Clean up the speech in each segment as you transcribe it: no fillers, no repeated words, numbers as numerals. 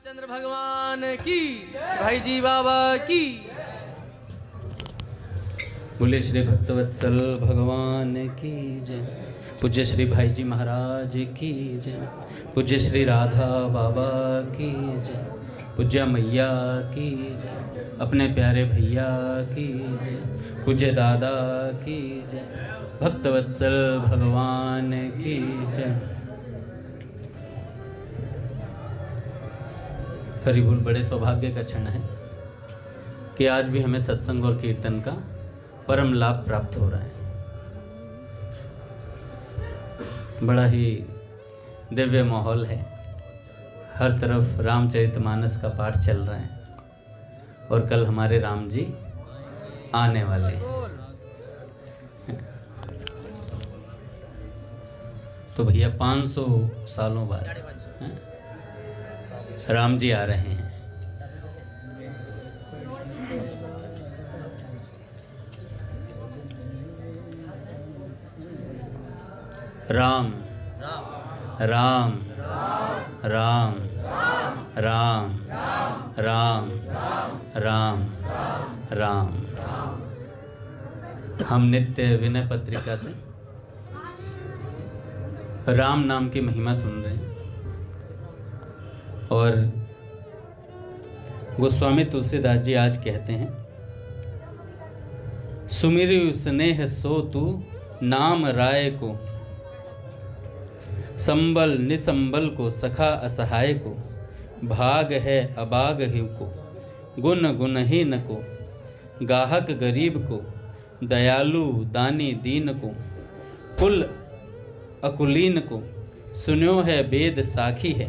रामचंद्र भगवान की, भाई जी बाबा की। बोले श्री भक्तवत्सल भगवान की जय। पूज्य श्री भाई जी महाराज की जय। पूज्य श्री राधा बाबा की जय। पूज्य मैया की जय। अपने प्यारे भैया की जय। पूज्य दादा की जय। भक्तवत्सल भगवान की जय। हरि बोल। बड़े सौभाग्य का क्षण है कि आज भी हमें सत्संग और कीर्तन का परम लाभ प्राप्त हो रहा है। बड़ा ही दिव्य माहौल है। हर तरफ रामचरितमानस का पाठ चल रहा है और कल हमारे राम जी आने वाले हैं। तो भैया 500 सालों बाद राम जी आ रहे हैं। राम राम राम राम राम राम राम। हम नित्य विनय पत्रिका से राम नाम की महिमा सुन रहे हैं और गोस्वामी तुलसीदास जी आज कहते हैं, सुमिरि स्नेह सो तू नाम राय को, संबल निसंबल को सखा असहाय को, भाग है अभाग ही को, गुण गुणहीन को, गाहक गरीब को, दयालु दानी दीन को, कुल अकुलीन को, सुन्यो है वेद साखी है,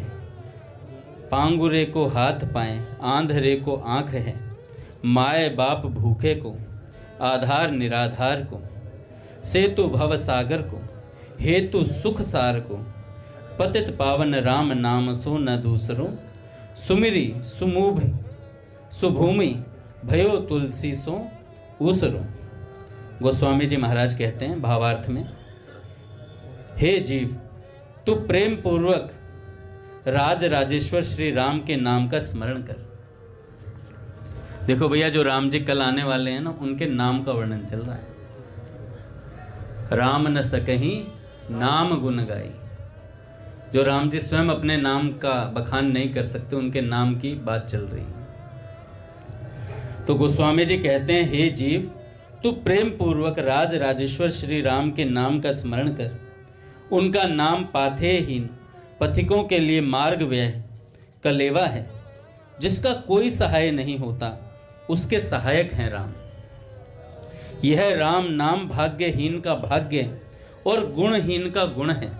पांगुरे को हाथ पाएं आंधरे को आँख है, माए बाप भूखे को, आधार निराधार को, सेतु भव सागर को, हेतु सुख सार को, पतित पावन राम नाम सो न दूसरो, सुमिरी सुमूभ सुभूमि भयो तुलसी सो ऊसरो। गोस्वामी जी महाराज कहते हैं भावार्थ में, हे जीव तू प्रेम पूर्वक राज राजेश्वर श्री राम के नाम का स्मरण कर। देखो भैया, जो राम जी कल आने वाले हैं ना, उनके नाम का वर्णन चल रहा है। राम न सकहीं नाम गुण गाई। जो राम जी स्वयं अपने नाम का बखान नहीं कर सकते, उनके नाम की बात चल रही है। तो गोस्वामी जी कहते हैं, हे जीव तू प्रेम पूर्वक राज राजेश्वर श्री राम के नाम का स्मरण कर। उनका नाम पाथेहीन पथिकों के लिए मार्ग व्यय कलेवा है। जिसका कोई सहाय नहीं होता उसके सहायक हैं राम। यह राम नाम भाग्यहीन का भाग्य और गुणहीन का गुण है।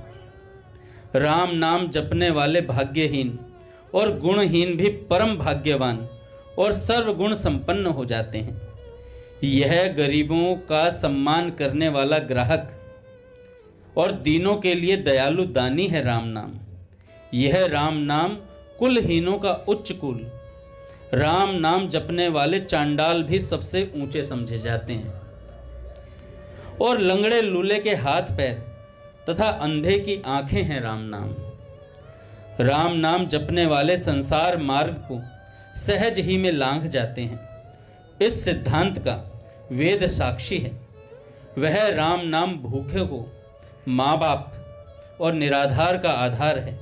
राम नाम जपने वाले भाग्यहीन और गुणहीन भी परम भाग्यवान और सर्वगुण संपन्न हो जाते हैं। यह गरीबों का सम्मान करने वाला ग्राहक और दीनों के लिए दयालु दानी है राम नाम। यह राम नाम कुलहीनों का उच्च कुल। राम नाम जपने वाले चांडाल भी सबसे ऊंचे समझे जाते हैं और लंगड़े लूले के हाथ पैर तथा अंधे की आंखें हैं राम नाम। राम नाम जपने वाले संसार मार्ग को सहज ही में लांघ जाते हैं। इस सिद्धांत का वेद साक्षी है। वह राम नाम भूखे को माँ बाप और निराधार का आधार है।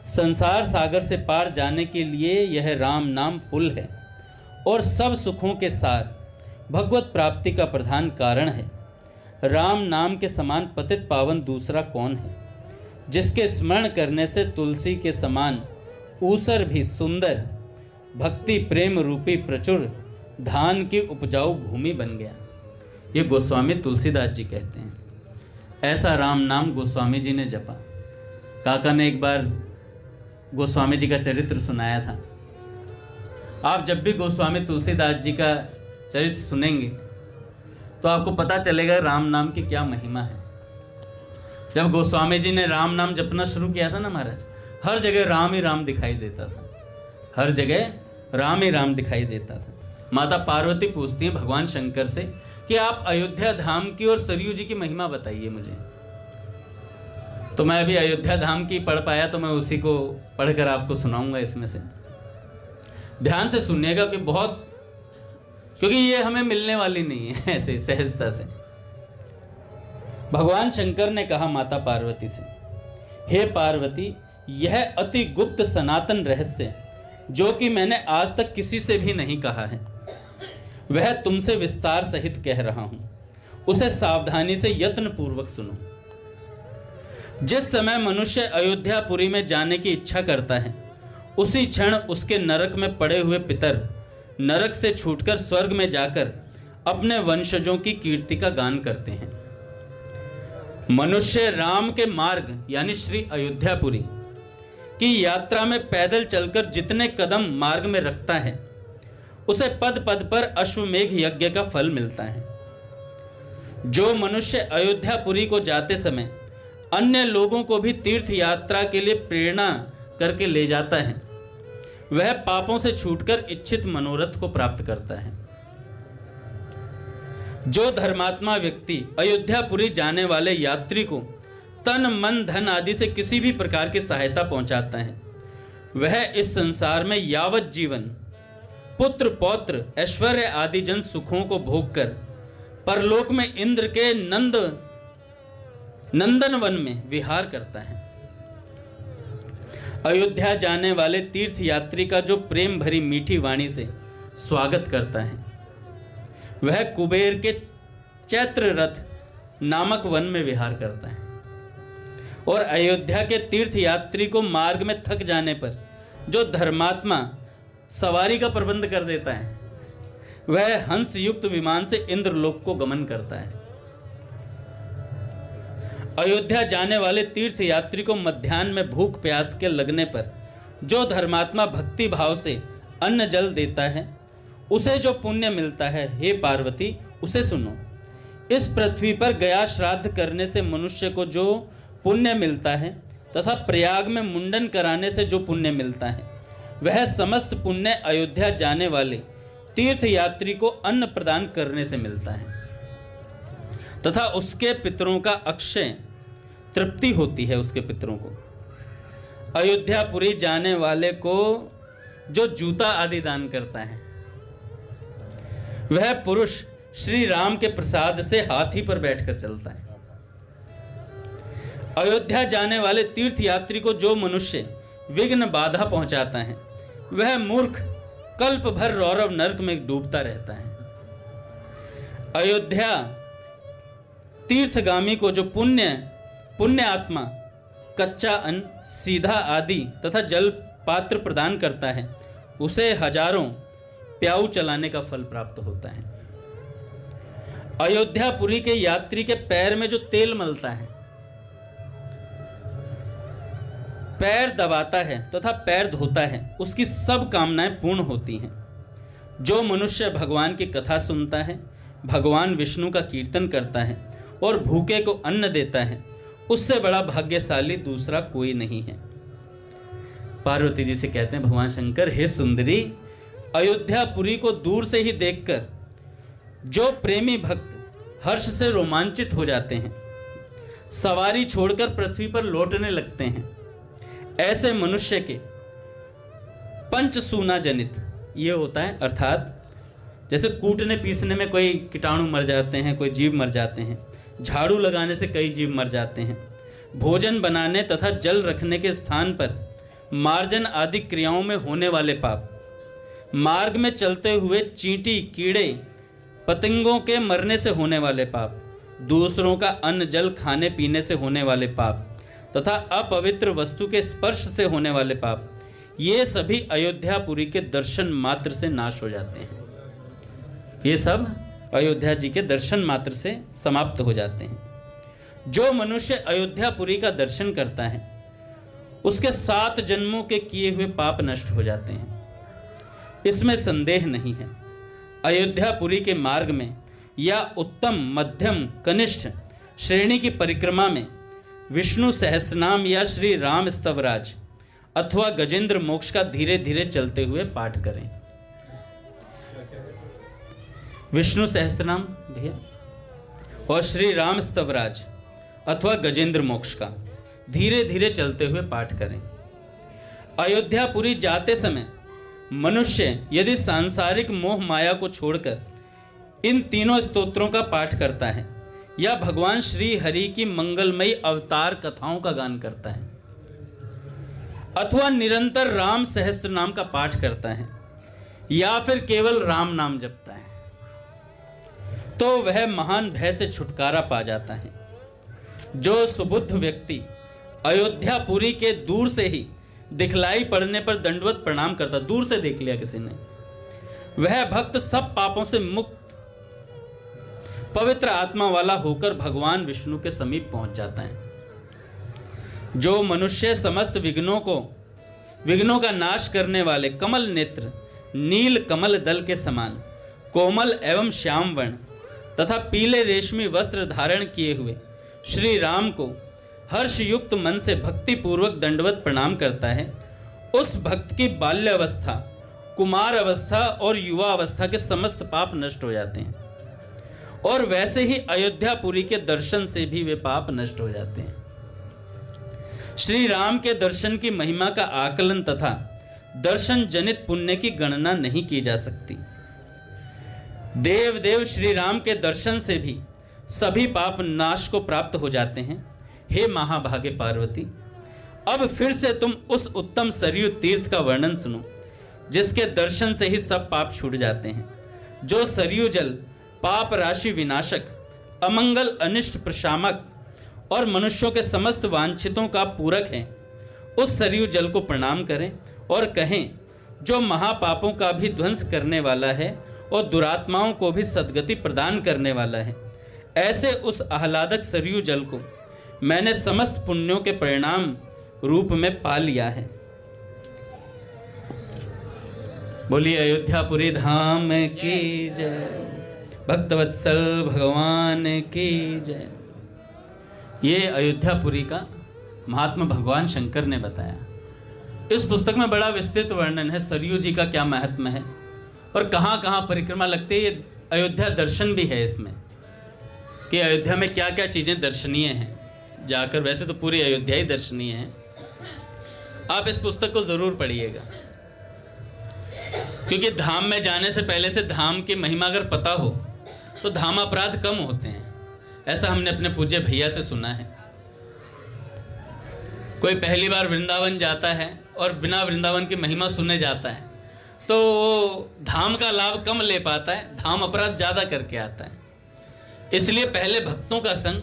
संसार सागर से पार जाने के लिए यह राम नाम पुल है और सब सुखों के सार भगवत प्राप्ति का प्रधान कारण है। राम नाम के समान पतित पावन दूसरा कौन है, जिसके स्मरण करने से तुलसी के समान ऊसर भी सुंदर भक्ति प्रेम रूपी प्रचुर धान की उपजाऊ भूमि बन गया। ये गोस्वामी तुलसीदास जी कहते हैं। ऐसा राम नाम गोस्वामी जी ने जपा। काका ने एक बार गोस्वामी जी का चरित्र सुनाया था। आप जब भी गोस्वामी तुलसीदास जी का चरित्र सुनेंगे तो आपको पता चलेगा राम नाम की क्या महिमा है। जब गोस्वामी जी ने राम नाम जपना शुरू किया था ना महाराज, हर जगह राम ही राम दिखाई देता था। हर जगह राम ही राम दिखाई देता था। माता पार्वती पूछती हैं भगवान शंकर से कि आप अयोध्या धाम की और सरयू जी की महिमा बताइए मुझे। तो मैं अभी अयोध्या धाम की पढ़ पाया, तो मैं उसी को पढ़कर आपको सुनाऊंगा इसमें से। ध्यान से सुनिएगा कि बहुत, क्योंकि ये हमें मिलने वाली नहीं है ऐसे सहजता से। भगवान शंकर ने कहा माता पार्वती से, हे पार्वती, यह अति गुप्त सनातन रहस्य जो कि मैंने आज तक किसी से भी नहीं कहा है, वह तुमसे विस्तार सहित कह रहा हूं, उसे सावधानी से यत्न पूर्वक सुनो। जिस समय मनुष्य अयोध्यापुरी में जाने की इच्छा करता है, उसी क्षण उसके नरक में पड़े हुए पितर नरक से छूटकर स्वर्ग में जाकर अपने वंशजों की कीर्ति का गान करते हैं। मनुष्य राम के मार्ग यानी श्री अयोध्यापुरी की यात्रा में पैदल चलकर जितने कदम मार्ग में रखता है, उसे पद पद पर अश्वमेघ यज्ञ का फल मिलता है। जो मनुष्य अयोध्यापुरी को जाते समय अन्य लोगों को भी तीर्थ यात्रा के लिए प्रेरणा करके ले जाता है, वह पापों से छूटकर इच्छित मनोरथ को प्राप्त करता है। जो धर्मात्मा व्यक्ति अयोध्यापुरी जाने वाले यात्री को तन मन धन आदि से किसी भी प्रकार की सहायता पहुंचाता है, वह इस संसार में यावत जीवन पुत्र पौत्र ऐश्वर्य आदि जन सुखों को भोगकर परलोक में इंद्र के नंदन वन में विहार करता है। अयोध्या जाने वाले तीर्थ यात्री का जो प्रेम भरी मीठी वाणी से स्वागत करता है, वह कुबेर के चैत्र रथ नामक वन में विहार करता है। और अयोध्या के तीर्थ यात्री को मार्ग में थक जाने पर जो धर्मात्मा सवारी का प्रबंध कर देता है, वह हंस युक्त विमान से इंद्रलोक को गमन करता है। अयोध्या जाने वाले तीर्थ यात्री को मध्याह्न में भूख प्यास के लगने पर जो धर्मात्मा भक्ति भाव से अन्न जल देता है, उसे जो पुण्य मिलता है, हे पार्वती, उसे सुनो। इस पृथ्वी पर गया श्राद्ध करने से मनुष्य को जो पुण्य मिलता है तथा प्रयाग में मुंडन कराने से जो पुण्य मिलता है, वह समस्त पुण्य अयोध्या जाने वाले तीर्थ यात्री को अन्न प्रदान करने से मिलता है तथा उसके पितरों का अक्षय तृप्ति होती है। उसके पितरों को अयोध्यापुरी जाने वाले को जो जूता आदि दान करता है, वह पुरुष श्री राम के प्रसाद से हाथी पर बैठकर चलता है। अयोध्या जाने वाले तीर्थ यात्री को जो मनुष्य विघ्न बाधा पहुंचाता है, वह मूर्ख कल्प भर रौरव नरक में डूबता रहता है। अयोध्या तीर्थगामी को जो पुण्य आत्मा कच्चा अन्न, सीधा आदि तथा जल पात्र प्रदान करता है, उसे हजारों प्याऊ चलाने का फल प्राप्त होता है। अयोध्यापुरी के यात्री के पैर में जो तेल मलता है, पैर दबाता है तथा पैर धोता है, उसकी सब कामनाएं पूर्ण होती हैं। जो मनुष्य भगवान की कथा सुनता है, भगवान विष्णु का कीर्तन करता है और भूखे को अन्न देता है, उससे बड़ा भाग्यशाली दूसरा कोई नहीं है। पार्वती जी से कहते हैं भगवान शंकर, हे सुंदरी, अयोध्यापुरी को दूर से ही देखकर जो प्रेमी भक्त हर्ष से रोमांचित हो जाते हैं, सवारी छोड़कर पृथ्वी पर लौटने लगते हैं, ऐसे मनुष्य के पंचसूना जनित ये होता है, अर्थात जैसे कूटने पीसने में कोई कीटाणु मर जाते हैं, कोई जीव मर जाते हैं, झाड़ू लगाने से कई जीव मर जाते हैं, भोजन बनाने तथा जल रखने के स्थान पर मार्जन आदि क्रियाओं में होने वाले पाप, मार्ग में चलते हुए चींटी कीड़े पतंगों के मरने से होने वाले पाप, दूसरों का अन्न जल खाने पीने से होने वाले पाप तथा अपवित्र वस्तु के स्पर्श से होने वाले पाप, ये सभी अयोध्यापुरी के दर्शन मात्र से नाश हो जाते हैं। ये सब अयोध्या जी के दर्शन मात्र से समाप्त हो जाते हैं। जो मनुष्य अयोध्यापुरी का दर्शन करता है, उसके 7 जन्मों के किए हुए पाप नष्ट हो जाते हैं, इसमें संदेह नहीं है। अयोध्यापुरी के मार्ग में या उत्तम, मध्यम, कनिष्ठ श्रेणी की परिक्रमा में विष्णु सहस्रनाम या श्री राम स्तवराज अथवा गजेंद्र मोक्ष का धीरे धीरे चलते हुए पाठ करें। विष्णु सहस्त्रनाम भैया और श्री राम स्तवराज अथवा गजेंद्र मोक्ष का धीरे धीरे चलते हुए पाठ करें। अयोध्यापुरी जाते समय मनुष्य यदि सांसारिक मोह माया को छोड़कर इन तीनों स्तोत्रों का पाठ करता है या भगवान श्री हरि की मंगलमयी अवतार कथाओं का गान करता है अथवा निरंतर राम सहस्त्र नाम का पाठ करता है या फिर केवल राम नाम जपता है, तो वह महान भय से छुटकारा पा जाता है। जो सुबुद्ध व्यक्ति अयोध्यापुरी के दूर से ही दिखलाई पड़ने पर दंडवत प्रणाम करता, दूर से देख लिया किसी ने, वह भक्त सब पापों से मुक्त पवित्र आत्मा वाला होकर भगवान विष्णु के समीप पहुंच जाता है। जो मनुष्य समस्त विघ्नों का नाश करने वाले कमल नेत्र नील कमल दल के समान कोमल एवं श्याम वर्ण तथा पीले रेशमी वस्त्र धारण किए हुए श्री राम को हर्ष युक्त मन से भक्ति पूर्वक दंडवत प्रणाम करता है, उस भक्त की बाल्यावस्था, कुमार अवस्था और युवा अवस्था के समस्त पाप नष्ट हो जाते हैं और वैसे ही अयोध्यापुरी के दर्शन से भी वे पाप नष्ट हो जाते हैं। श्री राम के दर्शन की महिमा का आकलन तथा दर्शन जनित पुण्य की गणना नहीं की जा सकती। देव श्री राम के दर्शन से भी सभी पाप नाश को प्राप्त हो जाते हैं। हे महाभागे पार्वती, अब फिर से तुम उस उत्तम सरयू तीर्थ का वर्णन सुनो जिसके दर्शन से ही सब पाप छूट जाते हैं। जो सरयू जल पाप राशि विनाशक, अमंगल अनिष्ट प्रशामक और मनुष्यों के समस्त वांछितों का पूरक है, उस सरयू जल को प्रणाम करें और कहें, जो महापापों का भी ध्वंस करने वाला है और दुरात्माओं को भी सद्गति प्रदान करने वाला है, ऐसे उस आह्लादक सरयू जल को मैंने समस्त पुण्यों के परिणाम रूप में पा लिया है। बोलिए अयोध्यापुरी धाम की जय, भक्तवत्सल भगवान की जय। ये अयोध्यापुरी का महात्मा भगवान शंकर ने बताया। इस पुस्तक में बड़ा विस्तृत वर्णन है सरयू जी का क्या महात्म्य है और कहाँ कहाँ परिक्रमा लगती है। ये अयोध्या दर्शन भी है इसमें कि अयोध्या में क्या क्या चीज़ें दर्शनीय हैं जाकर। वैसे तो पूरी अयोध्या ही दर्शनीय है। आप इस पुस्तक को ज़रूर पढ़िएगा, क्योंकि धाम में जाने से पहले से धाम की महिमा अगर पता हो तो धाम अपराध कम होते हैं। ऐसा हमने अपने पूज्य भैया से सुना है। कोई पहली बार वृंदावन जाता है और बिना वृंदावन की महिमा सुनने जाता है तो वो धाम का लाभ कम ले पाता है, धाम अपराध ज़्यादा करके आता है। इसलिए पहले भक्तों का संग,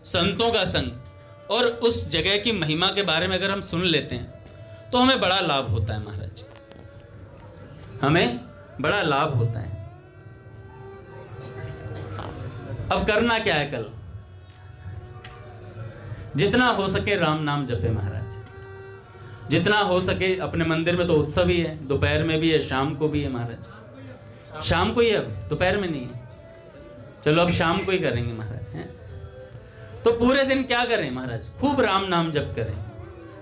संतों का संग और उस जगह की महिमा के बारे में अगर हम सुन लेते हैं तो हमें बड़ा लाभ होता है महाराज, हमें बड़ा लाभ होता है। अब करना क्या है? कल जितना हो सके राम नाम जपे महाराज, जितना हो सके। अपने मंदिर में तो उत्सव ही है, दोपहर में भी है, शाम को भी है महाराज। शाम को ही, अब दोपहर में नहीं है। चलो अब शाम को ही करेंगे महाराज हैं। तो पूरे दिन क्या करें महाराज? खूब राम नाम जप करें,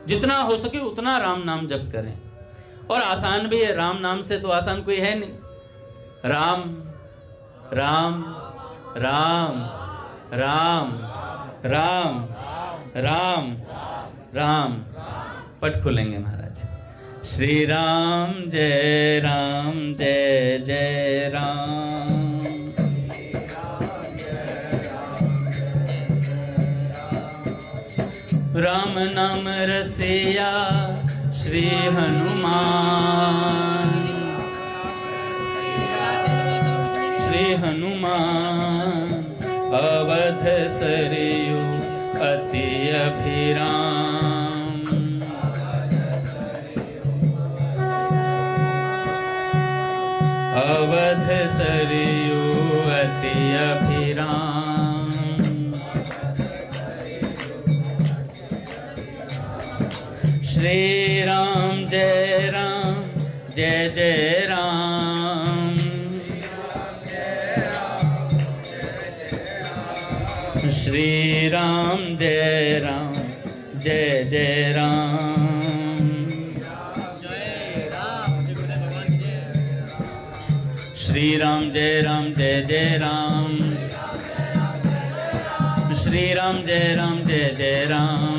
जितना हो सके उतना राम नाम जप करें। और आसान भी है, राम नाम से तो आसान कोई है नहीं। राम राम राम राम राम राम राम पट खुलेंगे महाराज। श्री राम जय जय राम। राम नाम रसिया श्री हनुमान, श्री हनुमान अवध सरयू अति अभिराम। अवध सरयू अति अभिराम। श्री राम जय राम। श्री राम जय राम। श्री राम जय राम। श्री राम जय राम।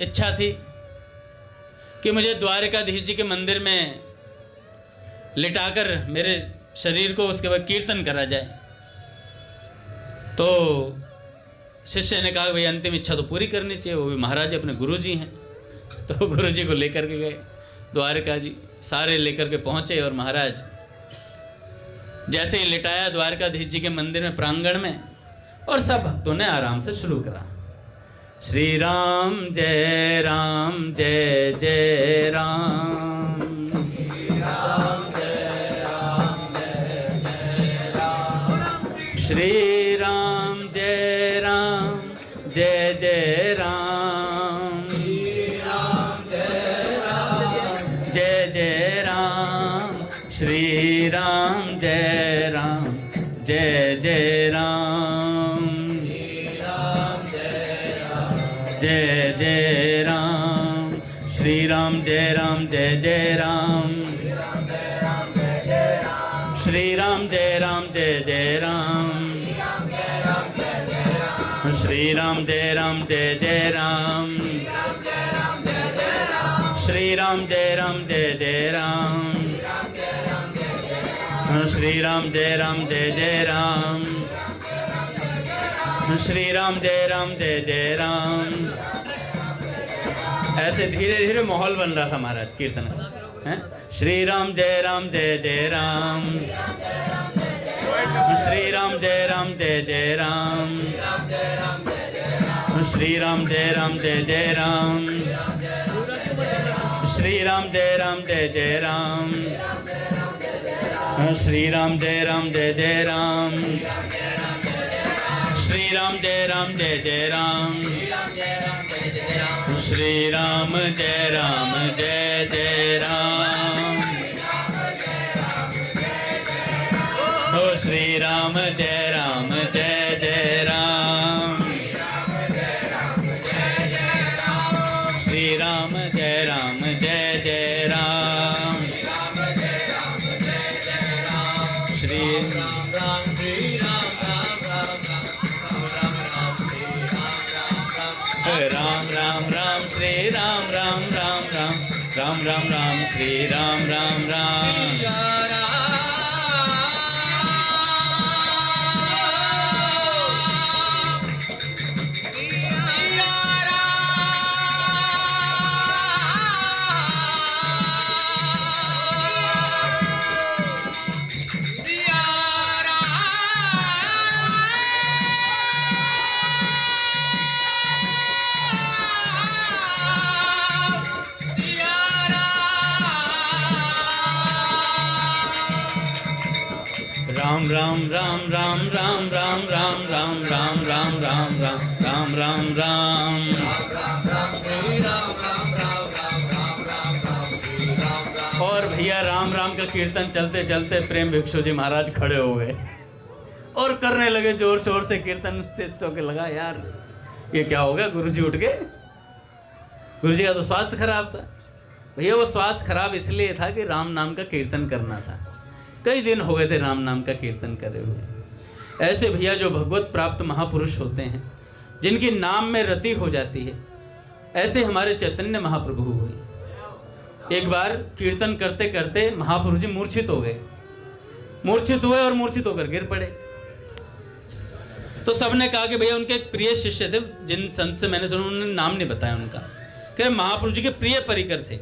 इच्छा थी कि मुझे द्वारकाधीश जी के मंदिर में लिटाकर मेरे शरीर को उसके बाद कीर्तन करा जाए। तो शिष्य ने कहा भाई अंतिम इच्छा तो पूरी करनी चाहिए, वो भी महाराज अपने गुरुजी हैं। तो गुरुजी को लेकर के गए द्वारका जी, सारे लेकर के पहुंचे और महाराज जैसे ही लिटाया द्वारकाधीश जी के मंदिर में प्रांगण में, और सब भक्तों ने आराम से शुरू करा, श्री राम जय राम जय जय राम, श्री राम जय राम जय जय राम, जय जय राम, श्री राम जय राम जय जय राम, जय जय राम, श्री राम जय राम जय जय राम, श्री राम जय राम जय जय राम, श्री राम जय राम जय जय राम, श्री राम जय राम जय जय राम, श्री राम जय राम जय जय राम, श्री राम जय राम जय जय राम। ऐसे धीरे धीरे माहौल बन रहा था महाराज कीर्तन है। श्री राम जय जय राम, श्री राम जय जय राम, श्री राम जय जय राम, श्री राम जय जय राम, श्री राम जय जय राम, श्री राम जय जय राम, श्री राम जय जय राम, ओ श्री राम जय जय राम, श्री राम जय जय राम, श्री राम राम राम श्री राम राम राम राम राम राम राम श्री राम राम राम। राम राम राम राम राम राम राम राम राम राम राम राम राम राम। और भैया राम राम का कीर्तन चलते चलते प्रेम भिक्षु जी महाराज खड़े हो गए और करने लगे जोर शोर से कीर्तन। शिष्यों के लगा यार ये क्या हो गया, गुरुजी उठ गए। गुरुजी का तो स्वास्थ्य खराब था। भैया वो स्वास्थ्य खराब इसलिए था कि राम नाम का कीर्तन करना था। कई दिन हो गए थे राम नाम का कीर्तन करे हुए। ऐसे भैया जो भगवत प्राप्त महापुरुष होते हैं, जिनकी नाम में रति हो जाती है, ऐसे हमारे चैतन्य महाप्रभु हुए। एक बार कीर्तन करते करते महापुरुष जी मूर्छित हो गए। मूर्छित हुए और मूर्छित होकर गिर पड़े। तो सबने कहा कि भैया उनके एक प्रिय शिष्य थे, जिन संत से मैंने सुना, उन्होंने नाम नहीं बताया उनका, कि महापुरुष जी के प्रिय परिकर थे।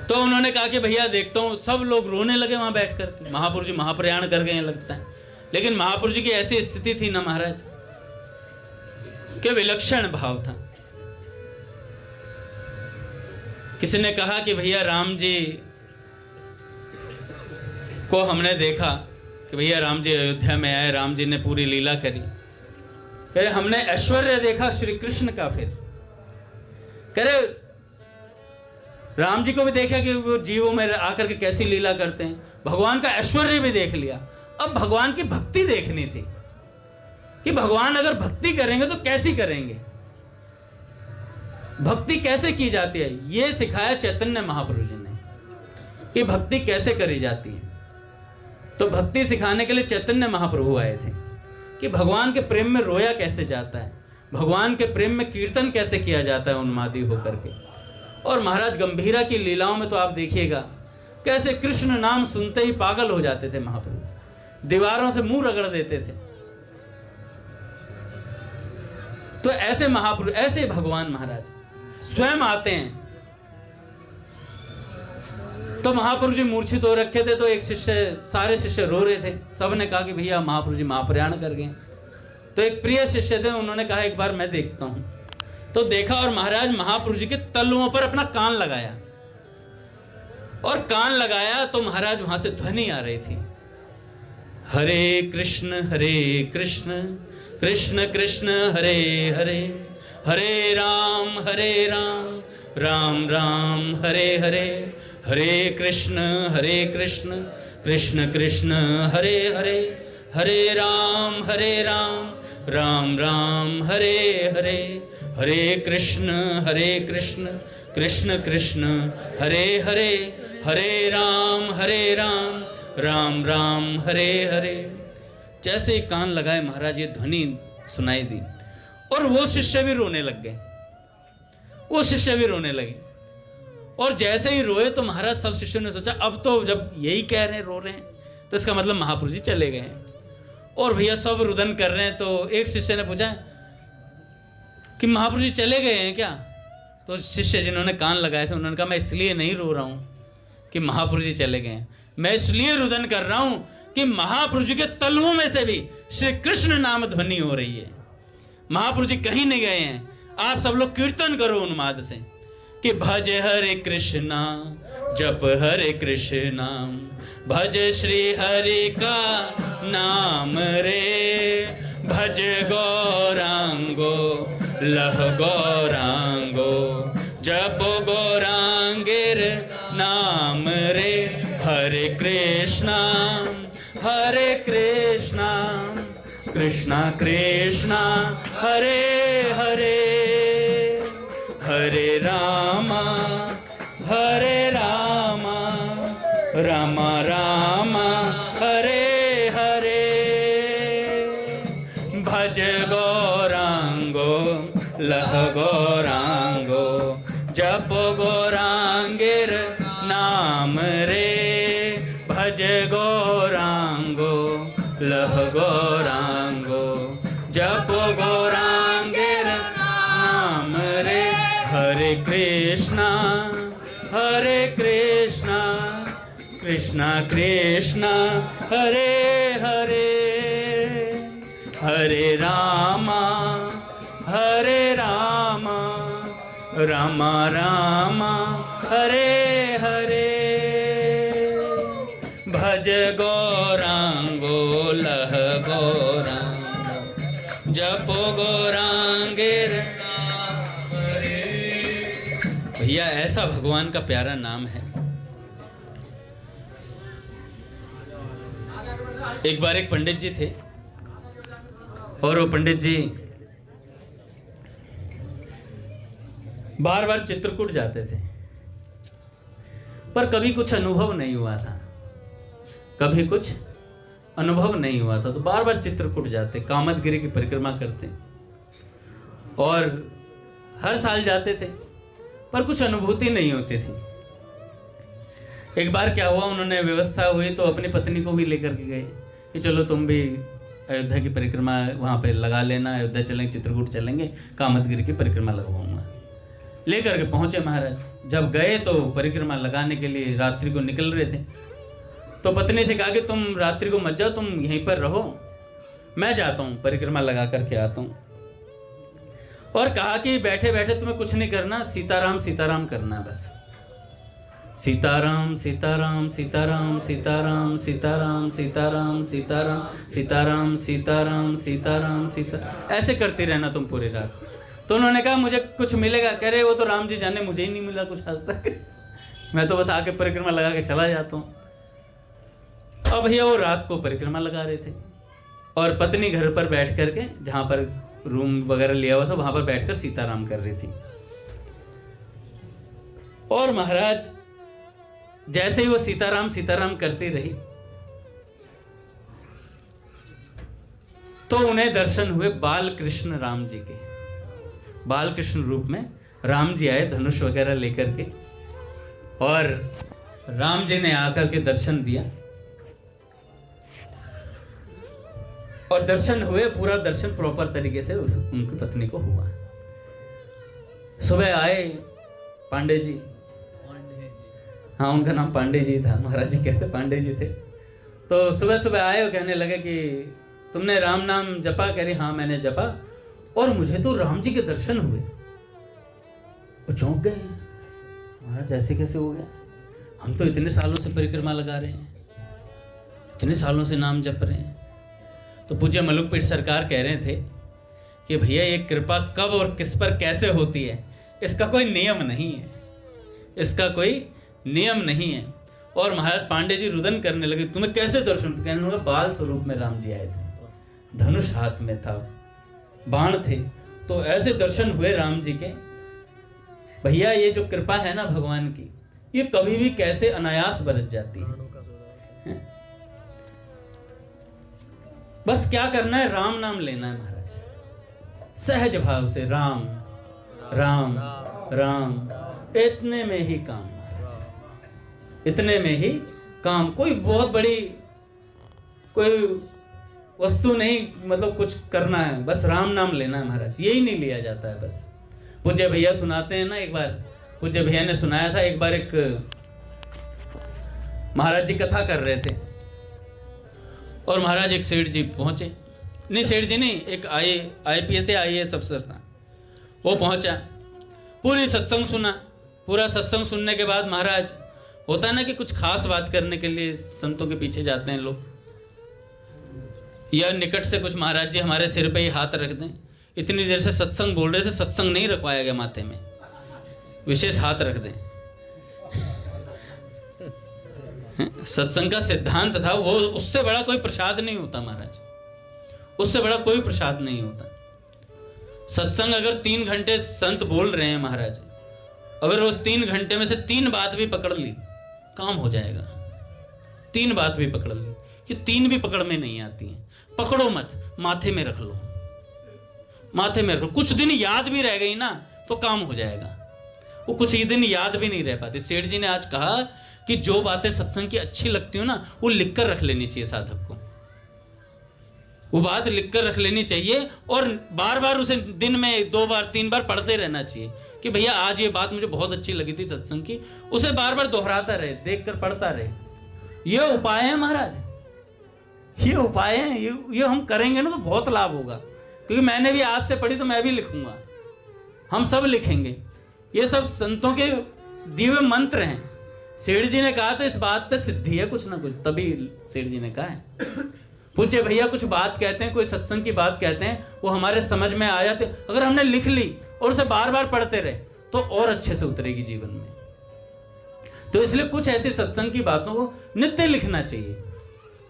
तो उन्होंने कहा कि भैया देखता हूँ। सब लोग रोने लगे वहां बैठकर। महापुरुष जी महाप्रयाण कर गए लगता है। लेकिन महापुरुष जी की ऐसी स्थिति थी ना महाराज कि विलक्षण भाव था। किसी ने कहा कि भैया राम जी को हमने देखा कि भैया राम जी अयोध्या में आए, राम जी ने पूरी लीला करी। कहे हमने ऐश्वर्य देखा श्री कृष्ण का। फिर करे राम जी को भी देखा कि वो जीवों में आकर के कैसी लीला करते हैं। भगवान का ऐश्वर्य भी देख लिया। अब भगवान की भक्ति देखनी थी कि भगवान अगर भक्ति करेंगे तो कैसी करेंगे, भक्ति कैसे की जाती है। ये सिखाया चैतन्य महाप्रभु जी ने कि भक्ति कैसे करी जाती है। तो भक्ति सिखाने के लिए चैतन्य महाप्रभु आए थे कि भगवान के प्रेम में रोया कैसे जाता है, भगवान के प्रेम में कीर्तन कैसे किया जाता है उन्मादी होकर के। और महाराज गंभीरा की लीलाओं में तो आप देखिएगा कैसे कृष्ण नाम सुनते ही पागल हो जाते थे महाप्रभु, दीवारों से मुंह रगड़ देते थे। तो ऐसे महापुरुष, ऐसे भगवान महाराज स्वयं आते हैं। तो महापुरुष जी मूर्छित हो रखे थे, तो एक शिष्य, सारे शिष्य रो रहे थे। सब ने कहा कि भैया महापुरुष जी महाप्रयाण कर गए। तो एक प्रिय शिष्य थे, उन्होंने कहा एक बार मैं देखता हूं। तो देखा और महाराज महापुरुष जी के तलुओं पर अपना कान लगाया, और कान लगाया तो महाराज वहां से ध्वनि आ रही थी, हरे कृष्ण कृष्ण कृष्ण हरे हरे, हरे राम राम राम हरे हरे, हरे कृष्ण कृष्ण कृष्ण हरे हरे, हरे राम राम राम हरे हरे, हरे कृष्ण कृष्ण कृष्ण हरे हरे, हरे राम राम राम हरे हरे। जैसे ही कान लगाए महाराज ये ध्वनि सुनाई दी, और वो शिष्य भी रोने लग गए, वो शिष्य भी रोने लगे। और जैसे ही रोए तो महाराज सब शिष्यों ने सोचा अब तो जब यही कह रहे हैं, रो रहे हैं, तो इसका मतलब महापुरुष जी चले गए हैं। और भैया सब रुदन कर रहे हैं। तो एक शिष्य ने पूछा कि महापुरुष जी चले गए हैं क्या? तो शिष्य जिन्होंने कान लगाए थे उन्होंने कहा मैं इसलिए नहीं रो रहा हूं कि महापुरुष जी चले गए हैं, मैं इसलिए रुदन कर रहा हूं कि महापुरुष जी के तलवों में से भी श्री कृष्ण नाम ध्वनि हो रही है। महापुरुष जी कहीं नहीं गए हैं। आप सब लोग कीर्तन करो उन्माद से कि भज हरे कृष्णा जप हरे कृष्णा, भज श्री हरि का नाम रे, भज गौरांगो लह गौरांगो, जप गौरांगेर नाम रे, हरे कृष्णा कृष्णा कृष्णा हरे हरे, हरे रामा रामा रामा हरे हरे, भज गौरांगो लह गौरांगो, जप गौरांगेर नाम रे, भज गौरांगो लह गौरांगो, जप गौरांगेर नाम रे, हरे कृष्णा कृष्णा कृष्णा हरे हरे, हरे रामा रामा रामा हरे हरे, भज गौरांगो लह गौरांगो, जप गौरांगेर। भैया ऐसा भगवान का प्यारा नाम है। एक बार एक पंडित जी थे, और वो पंडित जी बार बार चित्रकूट जाते थे, पर कभी कुछ अनुभव नहीं हुआ था, कभी कुछ अनुभव नहीं हुआ था। तो बार बार चित्रकूट जाते, कामदगिरी की परिक्रमा करते, और हर साल जाते थे, पर कुछ अनुभूति नहीं होती थी। एक बार क्या हुआ, उन्होंने व्यवस्था हुई तो अपनी पत्नी को भी लेकर के गए कि चलो तुम भी अयोध्या की परिक्रमा वहाँ पे लगा लेना, अयोध्या चलेंगे, चित्रकूट चलेंगे, कामदगिरी की परिक्रमा लगवाऊंगा। लेकर के पहुंचे महाराज। जब गए तो परिक्रमा लगाने के लिए रात्रि को निकल रहे थे, तो पत्नी से कहा कि तुम रात्रि को मत जाओ, तुम यहीं पर रहो, मैं जाता हूँ परिक्रमा लगा करके आता हूँ। और कहा कि बैठे बैठे तुम्हें कुछ नहीं करना, सीताराम सीताराम करना है बस, सीताराम सीताराम सीताराम सीताराम सीताराम सीताराम सीताराम सीताराम सीताराम सीताराम सीता, ऐसे करते रहना तुम पूरी रात। तो उन्होंने कहा मुझे कुछ मिलेगा? कह रहे वो तो राम जी जाने, मुझे ही नहीं मिला कुछ आज तक, मैं तो बस आके परिक्रमा लगा के चला जाता हूँ। अब भैया वो रात को परिक्रमा लगा रहे थे, और पत्नी घर पर बैठ करके, जहाँ पर रूम वगैरह लिया हुआ था, वहां पर बैठकर सीताराम कर रही थी। और महाराज जैसे ही वो सीताराम सीताराम करती रही, तो उन्हें दर्शन हुए बाल कृष्ण राम जी के। बाल कृष्ण रूप में राम जी आए धनुष वगैरह लेकर के, और राम जी ने आकर के दर्शन दिया, और दर्शन हुए, पूरा दर्शन प्रॉपर तरीके से उनकी पत्नी को हुआ। सुबह आए पांडे जी, हाँ उनका नाम पांडे जी था, महाराज जी कहते पांडे जी थे। तो सुबह सुबह आए और कहने लगे कि तुमने राम नाम जपा? कह रही हाँ मैंने जपा, और मुझे तो राम जी के दर्शन हुए। वो चौंक गए, महाराज ऐसे कैसे हो गया? हम तो इतने सालों से परिक्रमा लगा रहे हैं, इतने सालों से नाम जप रहे हैं। तो पूज्य मलुकपीठ सरकार कह रहे थे कि भैया ये कृपा कब और किस पर कैसे होती है, इसका कोई नियम नहीं है, इसका कोई नियम नहीं है। और महाराज पांडे जी रुदन करने लगे, तुम्हें कैसे दर्शन? कहने लगा बाल स्वरूप में राम जी आए थे, धनुष हाथ में था, बाण थे, तो ऐसे दर्शन हुए राम जी के। भैया ये जो कृपा है ना भगवान की, ये कभी भी कैसे अनायास बरत जाती है। बस क्या करना है, राम नाम लेना है महाराज, सहज भाव से राम राम राम, इतने में ही काम महाराज, इतने में ही काम। कोई बहुत बड़ी कोई वस्तु नहीं, मतलब कुछ करना है, बस राम नाम लेना है महाराज, यही नहीं लिया जाता है बस। पूज्य भैया सुनाते हैं ना, एक बार पूज्य भैया ने सुनाया था, एक बार एक महाराज जी कथा कर रहे थे, और महाराज एक सेठ जी पहुंचे, नहीं सेठ जी नहीं, एक IPS IAS अफसर था, वो पहुंचा, पूरी सत्संग सुना। पूरा सत्संग सुनने के बाद महाराज, होता है ना कि कुछ खास बात करने के लिए संतों के पीछे जाते हैं लोग, या निकट से कुछ महाराज जी हमारे सिर पे ही हाथ रख दें। इतनी देर से सत्संग बोल रहे थे, सत्संग नहीं रखवाया गया, माथे में विशेष हाथ रख दें। सत्संग का सिद्धांत था वो, उससे बड़ा कोई प्रसाद नहीं होता महाराज, उससे बड़ा कोई प्रसाद नहीं होता। सत्संग अगर 3 घंटे संत बोल रहे हैं महाराज, अगर उस 3 घंटे में से 3 बात भी पकड़ ली, काम हो जाएगा। 3 बात भी पकड़ ली, ये 3 भी पकड़ में नहीं आती हैं, पकड़ो मत, माथे में रख लो, माथे में रखो। कुछ दिन याद भी रह गई ना तो काम हो जाएगा, वो कुछ ही दिन याद भी नहीं रह पाती। सेठ जी ने आज कहा कि जो बातें सत्संग की अच्छी लगती हो ना, वो लिख कर रख लेनी चाहिए साधक को, वो बात लिख कर रख लेनी चाहिए, और बार बार उसे दिन में 2 बार 3 बार पढ़ते रहना चाहिए कि भैया आज ये बात मुझे बहुत अच्छी लगी थी सत्संग की, उसे बार बार दोहराता रहे, देख कर पढ़ता रहे। ये उपाय है महाराज, ये उपाय है, ये हम करेंगे ना तो बहुत लाभ होगा। क्योंकि मैंने भी आज से पढ़ी तो मैं भी लिखूंगा, हम सब लिखेंगे। ये सब संतों के दिए हुए मंत्र हैं। सेठ जी ने कहा तो इस बात पे सिद्धि है कुछ ना कुछ, तभी सेठ जी ने कहा है। पूछे भैया कुछ बात कहते हैं, कोई सत्संग की बात कहते हैं, वो हमारे समझ में आ जाते, अगर हमने लिख ली और उसे बार बार पढ़ते रहे तो और अच्छे से उतरेगी जीवन में। तो इसलिए कुछ ऐसी सत्संग की बातों को नित्य लिखना चाहिए,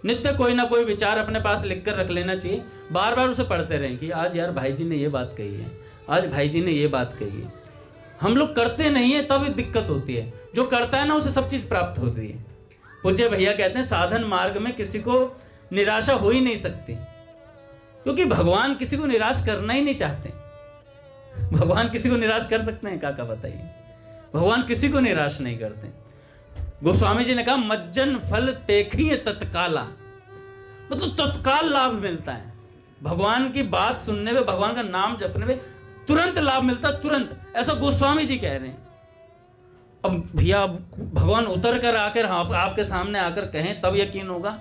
नित्य कोई ना कोई विचार अपने पास लिख कर रख लेना चाहिए, बार बार उसे पढ़ते रहें कि आज यार भाई जी ने ये बात कही है, आज भाई जी ने ये बात कही है। हम लोग करते नहीं है तब दिक्कत होती है, जो करता है ना उसे सब चीज प्राप्त होती है। पूज्य भैया कहते हैं साधन मार्ग में किसी को निराशा हो ही नहीं सकती, क्योंकि भगवान किसी को निराश करना ही नहीं चाहते। भगवान किसी को निराश कर सकते हैं? काका बताइए, भगवान किसी को निराश नहीं करते। गोस्वामी जी ने कहा मज्जन फल पेखिए तत्काला, मतलब तत्काल लाभ मिलता है। भगवान की बात सुनने में, भगवान का नाम जपने में तुरंत लाभ मिलता है, तुरंत। ऐसा गोस्वामी जी कह रहे हैं। अब भैया भगवान उतर कर आकर आपके सामने आकर कहें तब यकीन होगा,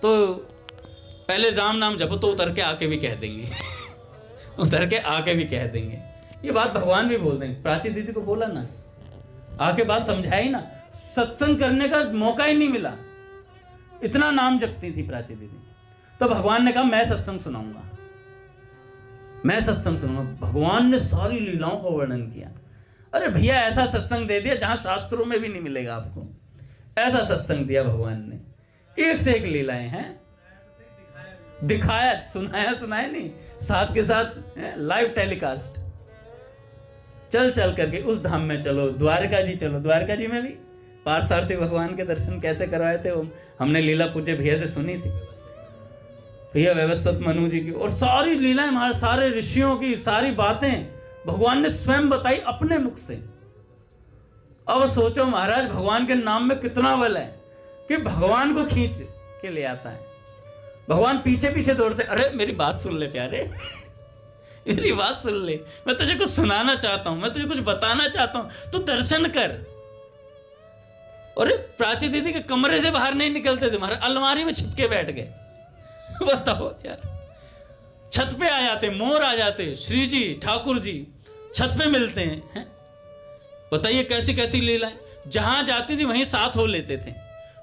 तो पहले राम नाम जपो तो उतर के आके भी कह देंगे उतर के आके भी कह देंगे। ये बात भगवान भी बोल देंगे। प्राची दीदी को बोला ना, आके बात समझाई ना, सत्संग करने का मौका ही नहीं मिला, इतना नाम जपती थी प्राची दीदी। तो भगवान ने कहा मैं सत्संग सुनाऊंगा, मैं सत्संग सुनाऊंगा। भगवान ने सारी लीलाओं का वर्णन किया। अरे भैया ऐसा सत्संग दे दिया जहां शास्त्रों में भी नहीं मिलेगा आपको, ऐसा सत्संग दिया भगवान ने। एक से एक लीलाएं हैं, दिखाया, सुनाया नहीं, साथ के साथ लाइव टेलीकास्ट। चल चल करके उस धाम में चलो, द्वारका जी चलो। द्वारका जी में भी पार्थसारथी भगवान के दर्शन कैसे करवाए थे वो हमने लीला पूज्य भैया से सुनी थी, भैया व्यवस्थित मनु जी की, और सारी लीलाएं, हमारे सारे ऋषियों की सारी बातें भगवान ने स्वयं बताई अपने मुख से। अब सोचो महाराज, भगवान के नाम में कितना बल है कि भगवान को खींच के ले आता है। भगवान पीछे पीछे दौड़ते, अरे मेरी बात सुन ले प्यारे, मेरी बात सुन ले, मैं तुझे कुछ सुनाना चाहता हूं, मैं तुझे कुछ बताना चाहता हूं, तू दर्शन कर। और प्राची दीदी के कमरे से बाहर नहीं निकलते थे महाराज, अलमारी में छिपके बैठ गए। बताओ यार, छत पे आ जाते, मोर आ जाते, श्री जी ठाकुर जी छत पे मिलते हैं। बताइए कैसी कैसी लीलाएं, जहां जाती थी वहीं साथ हो लेते थे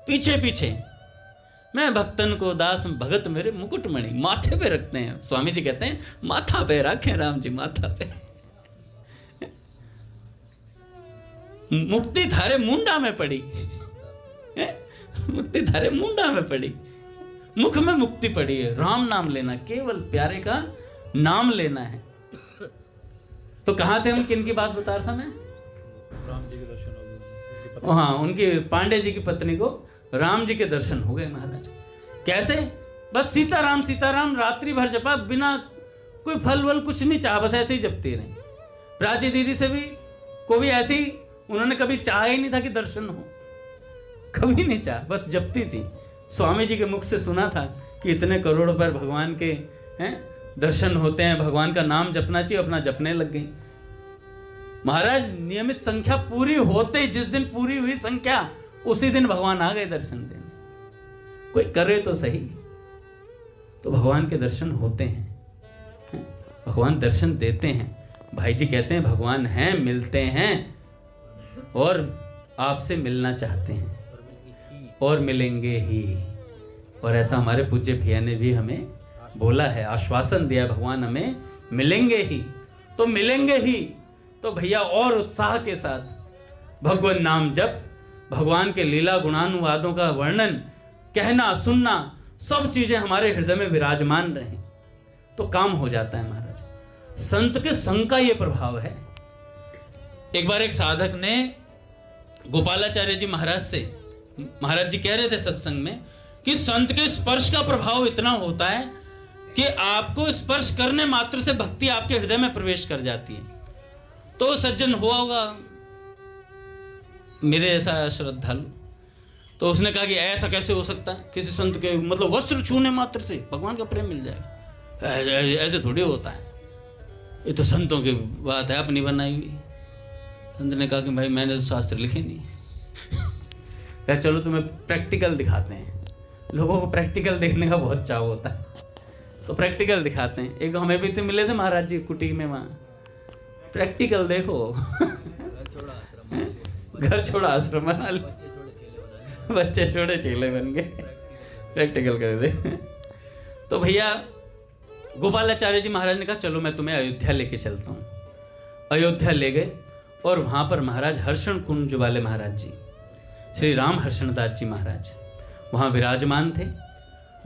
पीछे पीछे। मैं भक्तन को दास भगत मेरे मुकुटमणि माथे पे रखते हैं। स्वामी जी कहते हैं माथा पे रखें राम जी, माथा पे। मुक्ति धारे मुंडा में पड़ी, मुक्ति धारे मुंडा में पड़ी, मुख में मुक्ति पड़ी है। राम नाम लेना, केवल प्यारे का नाम लेना है। तो कहां थे हम, किन की बात बता रहा था मैं? राम जी के दर्शन हो गए। हाँ, उनकी पांडे जी की पत्नी को राम जी के दर्शन हो गए महाराज। कैसे? बस सीताराम सीताराम रात्रि भर जपा, बिना कोई फल वल कुछ नहीं चाहा, बस ऐसे ही जपती रही। प्राची दीदी से भी को भी ऐसे ही, उन्होंने कभी चाहा ही नहीं था कि दर्शन हो, कभी नहीं चाहा, बस जपती थी। स्वामी जी के मुख से सुना था कि इतने करोड़ों पर भगवान के दर्शन होते हैं, भगवान का नाम जपना चाहिए, अपना जपने लग गई। महाराज नियमित संख्या पूरी होते, जिस दिन पूरी हुई संख्या उसी दिन भगवान आ गए दर्शन देने। कोई करे तो सही, तो भगवान के दर्शन होते हैं, भगवान दर्शन देते हैं। भाई जी कहते हैं भगवान हैं, मिलते हैं और आपसे मिलना चाहते हैं और मिलेंगे ही। और ऐसा हमारे पूज्य भैया ने भी हमें बोला है, आश्वासन दिया भगवान हमें मिलेंगे ही। तो मिलेंगे ही तो भैया और उत्साह के साथ भगवान नाम जप, भगवान के लीला गुणानुवादों का वर्णन, कहना सुनना, सब चीजें हमारे हृदय में विराजमान रहें तो काम हो जाता है महाराज। संत के संग का ये प्रभाव है। एक बार एक साधक ने गोपालाचार्य जी महाराज से, महाराज जी कह रहे थे सत्संग में कि संत के स्पर्श का प्रभाव इतना होता है कि आपको स्पर्श करने मात्र से भक्ति आपके हृदय में प्रवेश कर जाती है। तो सज्जन हुआ होगा मेरे ऐसा श्रद्धालु, तो उसने कहा कि ऐसा कैसे हो सकता है, किसी संत के मतलब वस्त्र छूने मात्र से भगवान का प्रेम मिल जाएगा, ऐसे थोड़ी होता है, ये तो संतों की बात है अपनी बनाई हुई। संत ने कहा कि भाई मैंने तो शास्त्र लिखे नहीं। कहा चलो तुम्हें प्रैक्टिकल दिखाते हैं। लोगों को प्रैक्टिकल देखने का बहुत चाव होता है, तो प्रैक्टिकल दिखाते हैं। एक हमें भी तो मिले थे महाराज जी कुटी में, वहाँ प्रैक्टिकल देखो। घर छोड़ा आश्रम बना लो, बच्चे छोड़े चेले बन गए, प्रैक्टिकल कर दे। तो भैया गोपालाचार्य जी महाराज ने कहा चलो मैं तुम्हें अयोध्या लेके चलता हूँ। अयोध्या ले गए और वहाँ पर महाराज हर्षण कुंज वाले महाराज जी, श्री राम हर्षणदास जी महाराज वहाँ विराजमान थे।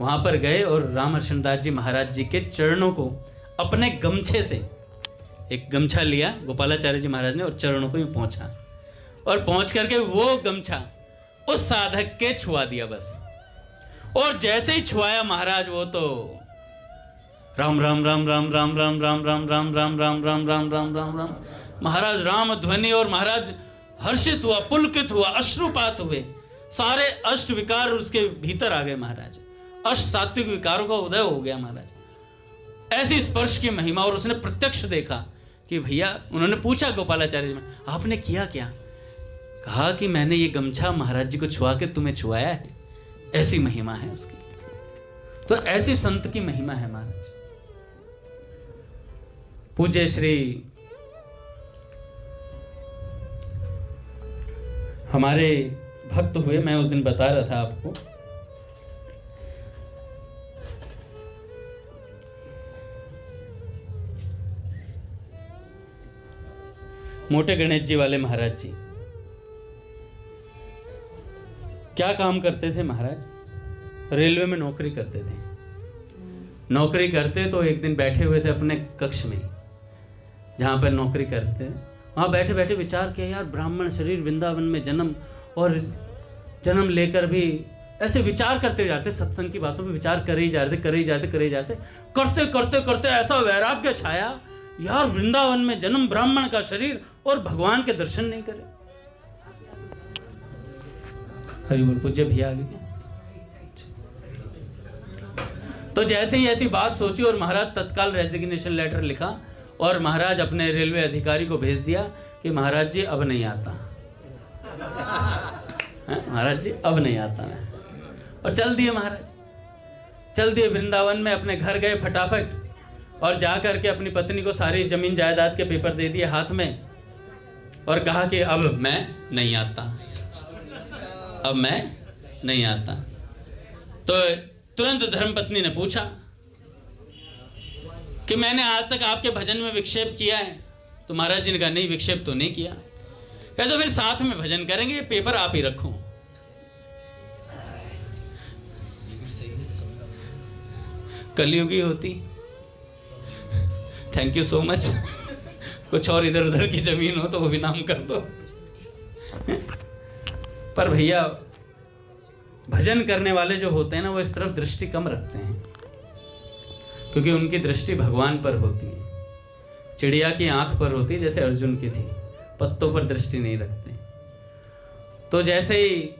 वहाँ पर गए और राम हर्षणदास जी महाराज जी के चरणों को अपने गमछे से, एक गमछा लिया गोपालाचार्य जी महाराज ने और चरणों को यूँ पहुँचा, और पहुँच करके वो गमछा उस साधक के छुआ दिया बस। और जैसे ही छुआया महाराज, वो तो राम राम राम राम राम राम राम राम राम राम राम राम राम राम राम राम महाराज राम ध्वनि, और महाराज हर्षित हुआ, पुलकित हुआ, अश्रुपात हुए, सारे अष्ट विकार उसके भीतर आ गए महाराज, अष्ट सात्विक विकारों का उदय हो गया महाराज। ऐसी स्पर्श की महिमा, और उसने प्रत्यक्ष देखा कि भैया, उन्होंने पूछा गोपालाचार्य जी में आपने किया क्या? कहा कि मैंने ये गमछा महाराज जी को छुआ के तुम्हें छुआया है, ऐसी महिमा है उसकी। तो ऐसी संत की महिमा है महाराज। पूज्य श्री हमारे भक्त हुए, मैं उस दिन बता रहा था आपको, मोटे गणेश जी वाले महाराज जी क्या काम करते थे महाराज? रेलवे में नौकरी करते थे। नौकरी करते तो एक दिन बैठे हुए थे अपने कक्ष में, जहाँ पर नौकरी करते थे, वहाँ बैठे बैठे विचार किया, यार ब्राह्मण शरीर, वृंदावन में जन्म, और जन्म लेकर भी ऐसे विचार करते जाते, सत्संग की बातों पे विचार करे ही जाते, करे ही जाते, करे ही जाते, करते करते करते ऐसा वैराग्य छाया यार वृंदावन में जन्म, ब्राह्मण का शरीर और भगवान के दर्शन नहीं करे। हरि बोल। पूज्य भैया आगे क्या? तो जैसे ही ऐसी बात सोची और महाराज तत्काल रेजिग्नेशन लेटर लिखा और महाराज अपने रेलवे अधिकारी को भेज दिया कि महाराज जी अब नहीं आता, महाराज जी अब नहीं आता मैं। और चल दिए महाराज, चल दिए वृंदावन में। अपने घर गए फटाफट और जा करके अपनी पत्नी को सारी जमीन जायदाद के पेपर दे दिए हाथ में और कहा कि अब मैं नहीं आता, अब मैं नहीं आता। तो तुरंत धर्मपत्नी ने पूछा कि मैंने आज तक आपके भजन में विक्षेप किया है? तो महाराज जी ने कहा नहीं, विक्षेप तो नहीं किया। कहा तो फिर साथ में भजन करेंगे, ये पेपर आप ही रखो। कलयुगी होती। Thank you so much. कुछ और इधर उधर की जमीन हो तो वो भी नाम कर दो। पर भैया भजन करने वाले जो होते हैं ना, वो इस तरफ दृष्टि कम रखते हैं, क्योंकि उनकी दृष्टि भगवान पर होती है। चिड़िया की आंख पर होती है, जैसे अर्जुन की थी, पत्तों पर दृष्टि नहीं रखते। तो जैसे ही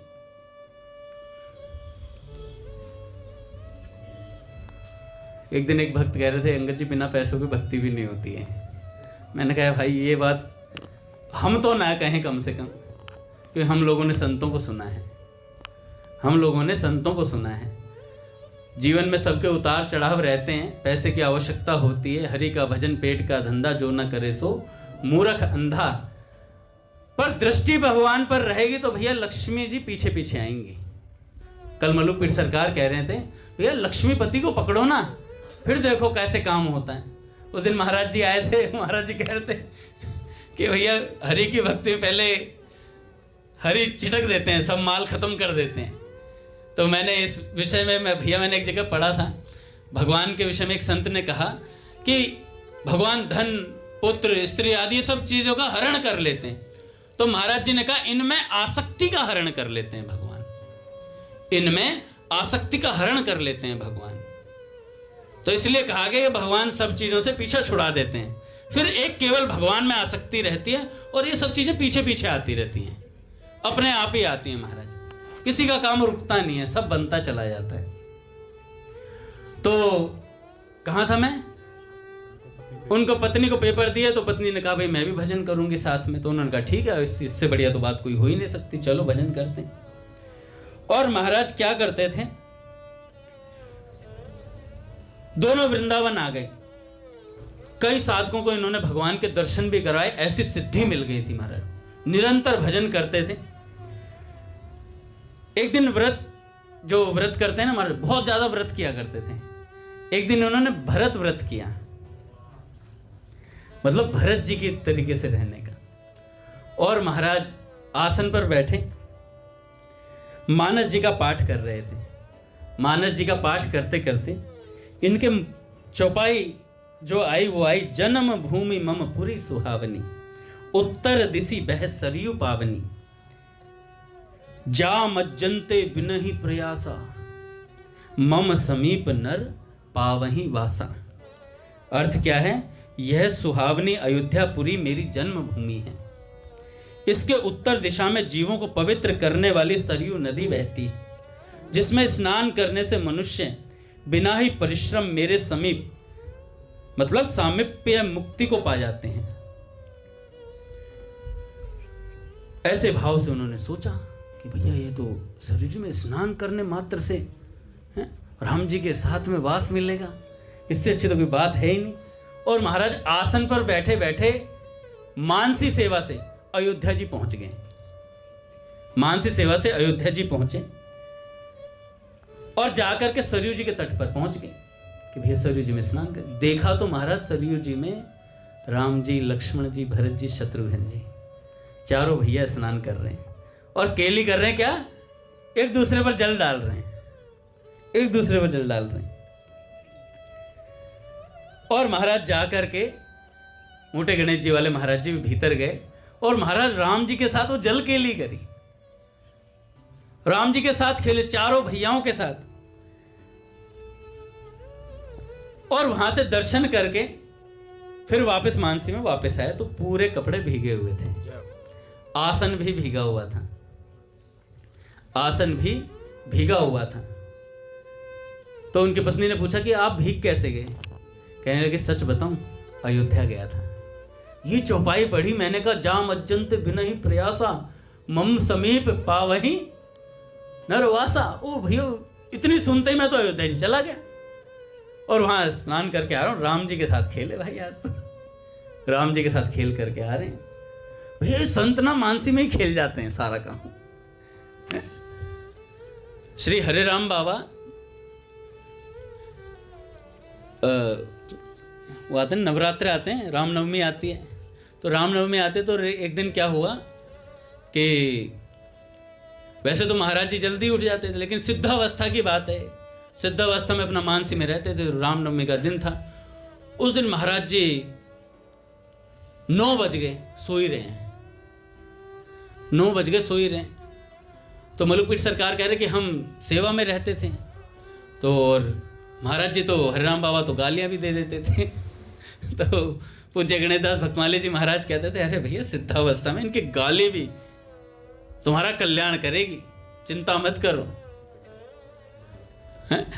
एक दिन एक भक्त कह रहे थे, अंगद जी बिना पैसों की भक्ति भी नहीं होती है। मैंने कहा भाई ये बात हम तो ना कहें कम से कम, क्योंकि हम लोगों ने संतों को सुना है, हम लोगों ने संतों को सुना है। जीवन में सबके उतार चढ़ाव रहते हैं, पैसे की आवश्यकता होती है। हरि का भजन पेट का धंधा, जो न करे सो मूर्ख अंधा। पर दृष्टि भगवान पर रहेगी तो भैया लक्ष्मी जी पीछे पीछे आएंगी। कल मल्लू पीर सरकार कह रहे थे, भैया लक्ष्मीपति को पकड़ो ना, फिर देखो कैसे काम होता है। उस दिन महाराज जी आए थे, महाराज जी कह रहे थे कि भैया हरि की भक्ति पहले हरि चिटक देते हैं, सब माल खत्म कर देते हैं। तो मैंने इस विषय में मैंने एक जगह पढ़ा था, भगवान के विषय में एक संत ने कहा कि भगवान धन, पुत्र, स्त्री आदि सब चीजों का हरण कर लेते हैं। तो महाराज जी ने कहा इनमें आसक्ति का हरण कर लेते हैं भगवान, इनमें आसक्ति का हरण कर लेते हैं भगवान। तो इसलिए कहा गया कि भगवान सब चीजों से पीछा छुड़ा देते हैं, फिर एक केवल भगवान में आसक्ति रहती है और ये सब चीजें पीछे पीछे आती रहती हैं, अपने आप ही आती हैं। महाराज किसी का काम रुकता नहीं है, सब बनता चला जाता है। तो कहां था मैं? उनको पत्नी को पेपर दिए तो पत्नी ने कहा भाई मैं भी भजन करूंगी साथ में। तो उन्होंने कहा ठीक है, इससे बढ़िया तो बात कोई हो ही नहीं सकती, चलो भजन करते हैं। और महाराज क्या करते थे, दोनों वृंदावन आ गए। कई साधकों को इन्होंने भगवान के दर्शन भी कराए, ऐसी सिद्धि मिल गई थी। महाराज निरंतर भजन करते थे। एक दिन जो व्रत करते हैं ना महाराज, बहुत ज्यादा व्रत किया करते थे। एक दिन उन्होंने भरत व्रत किया, मतलब भरत जी के तरीके से रहने का। और महाराज आसन पर बैठे मानस जी का पाठ कर रहे थे। मानस जी का पाठ करते करते इनके चौपाई जो आई वो आई, जन्म भूमि मम पुरी सुहावनी, उत्तर दिशि बह सरयू पावनी, जा मज्जनते बिनहि प्रयासा, मम समीप नर पावही वासा। अर्थ क्या है? यह सुहावनी अयोध्यापुरी मेरी जन्मभूमि है। इसके उत्तर दिशा में जीवों को पवित्र करने वाली सरयू नदी बहती है, जिसमें स्नान करने से मनुष्य बिना ही परिश्रम मेरे समीप, मतलब सामीप्य मुक्ति को पा जाते हैं। ऐसे भाव से उन्होंने सोचा कि भैया ये तो सरयू जी में स्नान करने मात्र से राम जी के साथ में वास मिलेगा, इससे अच्छी तो कोई बात है ही नहीं। और महाराज आसन पर बैठे बैठे मानसी सेवा से अयोध्या जी पहुंच गए। मानसी सेवा से अयोध्या जी पहुंचे और जाकर के सरयू जी के तट पर पहुंच गए कि भैया सरयू जी में स्नान कर। देखा तो महाराज सरयू जी में राम जी, लक्ष्मण जी, भरत जी, शत्रुघ्न जी, चारों भैया स्नान कर रहे हैं। और केली कर रहे हैं क्या? एक दूसरे पर जल डाल रहे हैं, एक दूसरे पर जल डाल रहे हैं। और महाराज जाकर के मोटे गणेश जी वाले महाराज जी भी भीतर गए और महाराज राम जी के साथ वो जल केली करी, राम जी के साथ खेले, चारों भैयाओं के साथ। और वहां से दर्शन करके फिर वापस मानसी में वापस आए तो पूरे कपड़े भीगे हुए थे, आसन भी भीगा हुआ था, आसन भी भीगा हुआ था। तो उनकी पत्नी ने पूछा कि आप भीग कैसे गए? कहने लगे सच बताऊं, अयोध्या गया था। ये चौपाई पढ़ी, मैंने कहा जाम अज्जंत बिनहि प्रयासा मम समीप पावही नरवासा। ओ भैया, इतनी सुनते ही मैं तो अयोध्या जी चला गया और वहां स्नान करके आ रहा हूँ। राम जी के साथ खेले भाई, आज तो राम जी के साथ खेल करके आ रहे हैं। भैया संत ना मानसी में ही खेल जाते हैं सारा काम। श्री हरे राम बाबा वो आते हैं, नवरात्रे आते हैं, रामनवमी आती है। तो रामनवमी आते तो एक दिन क्या हुआ कि वैसे तो महाराज जी जल्दी उठ जाते थे, लेकिन सिद्धावस्था की बात है, सिद्धावस्था में अपना मानसी में रहते थे। रामनवमी का दिन था, उस दिन महाराज जी 9 बज गए सो ही रहे हैं, 9 बज गए सो ही रहे हैं। तो मलुकपीठ सरकार कह रहे कि हम सेवा में रहते थे, तो और महाराज जी तो हरिराम बाबा तो गालियां भी दे देते थे। तो पूज्य गणेशदास भक्तमाली जी महाराज कहते थे, अरे भैया सिद्धावस्था में इनकी गाली भी तुम्हारा कल्याण करेगी, चिंता मत करो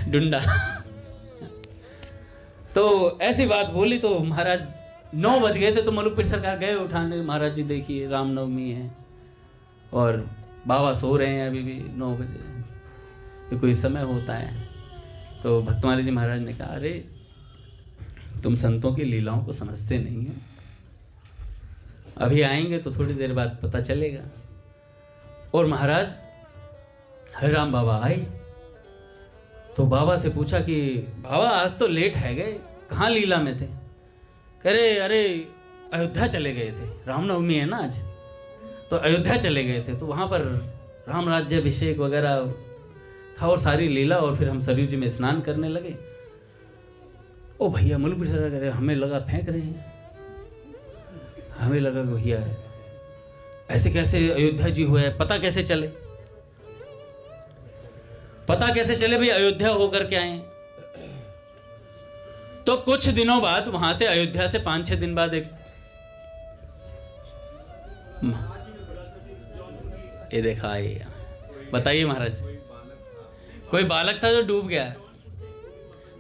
डुंडा। तो ऐसी बात बोली तो महाराज 9 बज गए थे, तो मलुकपीठ सरकार गए उठाने, महाराज जी देखिए रामनवमी है और बाबा सो रहे हैं अभी भी 9 बजे, ये कोई समय होता है। तो भक्तमाली जी महाराज ने कहा, अरे तुम संतों की लीलाओं को समझते नहीं हो, अभी आएंगे तो थोड़ी देर बाद पता चलेगा। और महाराज हरिराम बाबा आए तो बाबा से पूछा कि बाबा आज तो लेट है गए, कहाँ लीला में थे? कह रहे अरे अयोध्या चले गए थे, रामनवमी है ना आज, तो अयोध्या चले गए थे, तो वहाँ पर राम राज्याभिषेक वगैरह था और सारी लीला, और फिर हम सरयू जी में स्नान करने लगे। ओ भैया मलुकपीठ सरकार कह रहे, हमें लगा फेंक रहे हैं, हमें लगा कि भैया ऐसे कैसे अयोध्या जी हुए, पता कैसे चले, पता कैसे चले भाई अयोध्या होकर के आए? तो कुछ दिनों बाद वहां से अयोध्या से 5-6 दिन बाद एक ये देखा, ये बताइए महाराज, कोई बालक था जो डूब गया।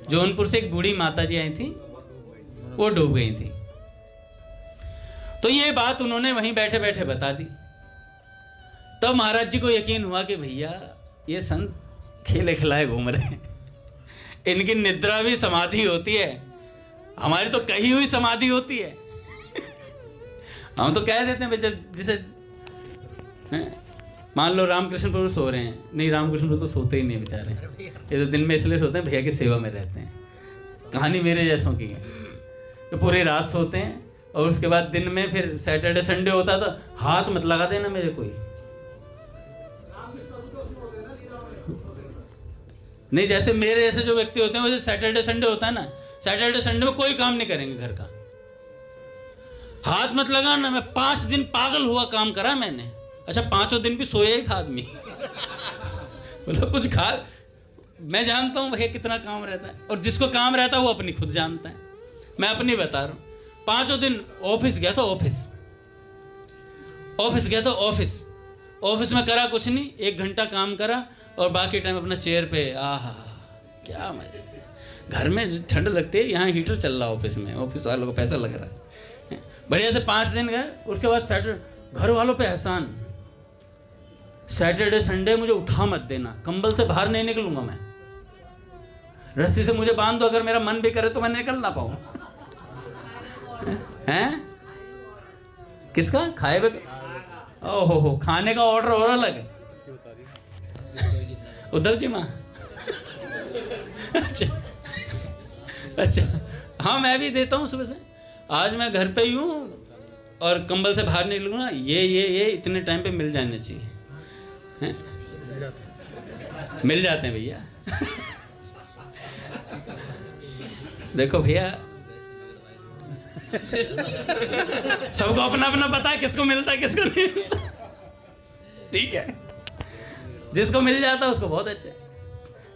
जौनपुर से एक बूढ़ी माता जी आई थी, वो डूब गई थी। तो ये बात उन्होंने वहीं बैठे बैठे बता दी। तब महाराज जी को यकीन हुआ कि भैया ये संत खेले खिलाए घूम रहे हैं, इनकी निद्रा भी समाधि होती है, हमारी तो कही हुई समाधि होती है। हम तो कह देते हैं जैसे मान लो रामकृष्ण प्रभु सो रहे हैं, नहीं रामकृष्ण प्रभु तो सोते ही नहीं बेचारे, ये तो दिन में इसलिए सोते हैं भैया की सेवा में रहते हैं। कहानी मेरे जैसों की है, तो पूरी रात सोते हैं और उसके बाद दिन में फिर सैटरडे संडे होता था, हाथ मत लगा देना मेरे कोई नहीं, जैसे मेरे जैसे जो व्यक्ति होते हैं वैसे सैटरडे संडे होता है ना, सैटरडे संडे में कोई काम नहीं करेंगे घर का, हाथ मत लगाना। मैं 5 दिन पागल हुआ काम करा मैंने, अच्छा 5वें दिन भी सोया ही था आदमी। मतलब कुछ खा, मैं जानता हूं भैया कितना काम रहता है, और जिसको काम रहता है वो अपनी खुद जानता है, मैं अपनी बता रहा हूं। 5वें दिन ऑफिस गया था, ऑफिस गया था, ऑफिस में करा कुछ नहीं, 1 घंटा काम करा और बाकी टाइम अपना चेयर पे, आहा क्या मजा। घर में ठंड लगती है, यहाँ हीटर चल रहा है ऑफिस में, ऑफिस वालों को पैसा लग रहा है, बढ़िया से 5 दिन गए। उसके बाद सैटरडे घर वालों पे एहसान, सैटरडे संडे मुझे उठा मत देना, कंबल से बाहर नहीं निकलूंगा मैं, रस्सी से मुझे बांध दो, अगर मेरा मन भी करे तो मैं निकल ना पाऊं। हैं किसका खाए बे? ओहो, खाने का ऑर्डर और अलग है। उद्धव जी माँ, अच्छा हाँ मैं भी देता हूँ सुबह से। आज मैं घर पे ही हूँ और कंबल से बाहर नहीं निकलूंगा, ये इतने टाइम पे मिल जाने चाहिए हैं? मिल जाते हैं भैया। देखो भैया सबको अपना अपना पता है किसको मिलता है किसको नहीं मिलता, ठीक है। जिसको मिल जाता है उसको बहुत अच्छा है।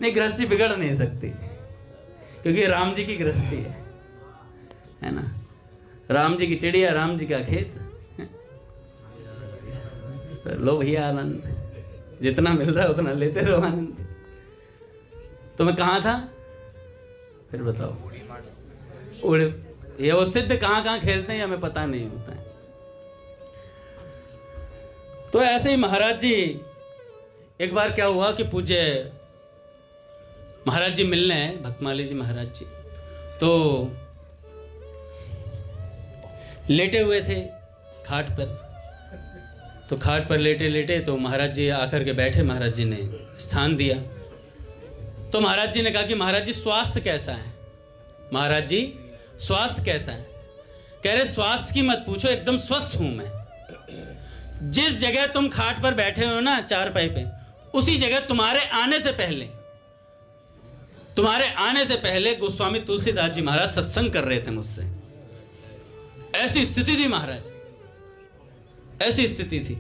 नहीं, गृहस्थी बिगड़ नहीं सकती क्योंकि राम जी की गृहस्थी है ना। राम जी की चिड़िया, राम जी का खेत। लो भैया आनंद, जितना मिल रहा है उतना लेते रहो आनंद। तो मैं कहाँ था फिर बताओ? उड़े ये वो सिद्ध कहाँ कहाँ खेलते हैं हमें पता नहीं होता है। तो ऐसे ही महाराज जी, एक बार क्या हुआ कि पूज्य महाराज जी मिलने हैं, भक्तमाली जी महाराज जी, तो लेटे हुए थे खाट पर। तो खाट पर लेटे लेटे तो महाराज जी आकर के बैठे, महाराज जी ने स्थान दिया। तो महाराज जी ने कहा कि महाराज जी स्वास्थ्य कैसा है? महाराज जी स्वास्थ्य कैसा है? कह रहे स्वास्थ्य की मत पूछो, एकदम स्वस्थ हूं मैं। जिस जगह तुम खाट पर बैठे हो ना चारपाई पे, उसी जगह तुम्हारे आने से पहले गोस्वामी तुलसीदास जी महाराज सत्संग कर रहे थे मुझसे। ऐसी स्थिति थी महाराज, ऐसी स्थिति थी।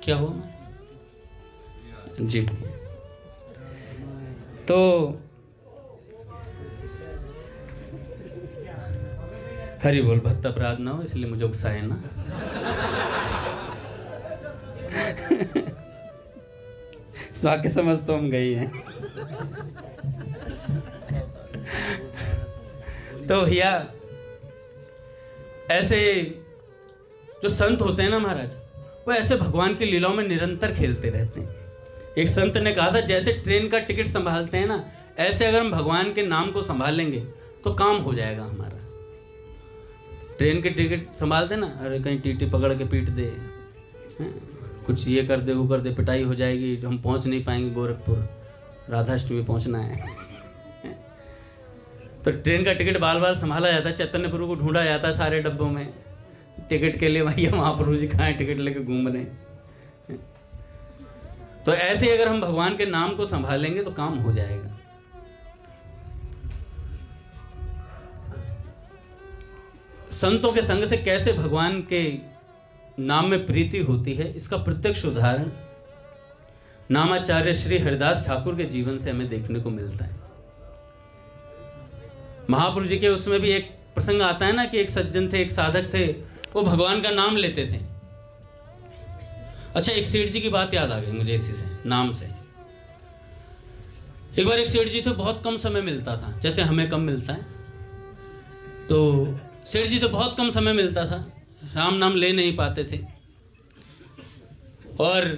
क्या हुआ जी? तो हरि बोल, भक्त अपराध ना हो इसलिए मुझे उकसाए ना। स्वाके समझ तो हम गई हैं। तो भैया ऐसे जो संत होते हैं ना महाराज, वो ऐसे भगवान की लीलाओं में निरंतर खेलते रहते हैं। एक संत ने कहा था जैसे ट्रेन का टिकट संभालते हैं ना, ऐसे अगर हम भगवान के नाम को संभाल लेंगे तो काम हो जाएगा हमारा। ट्रेन के टिकट संभालते ना, अरे कहीं टीटी पकड़ के पीट दे, कुछ ये कर दे वो कर दे, पिटाई हो जाएगी, हम पहुंच नहीं पाएंगे गोरखपुर, राधाष्टमी पहुंचना है। तो ट्रेन का टिकट बाल बाल संभाला जाता है, चैतन्य प्रभु को ढूंढा जाता है सारे डब्बों में टिकट के लिए। भैया महाप्रभु जी कहाँ टिकट लेके घूम रहे हैं। तो ऐसे अगर हम भगवान के नाम को संभालेंगे तो काम हो जाएगा। संतों के संग से कैसे भगवान के नाम में प्रीति होती है, इसका प्रत्यक्ष उदाहरण नामाचार्य श्री हरिदास ठाकुर के जीवन से हमें देखने को मिलता है। महापुरुष जी के उसमें भी एक प्रसंग आता है ना कि एक सज्जन थे, एक साधक थे, वो भगवान का नाम लेते थे। अच्छा, एक सेठ जी की बात याद आ गई मुझे इसी से, नाम से। एक बार एक सेठ जी थे, बहुत कम समय मिलता था, जैसे हमें कम मिलता है। तो सेठ जी तो बहुत कम समय मिलता था, राम नाम ले नहीं पाते थे। और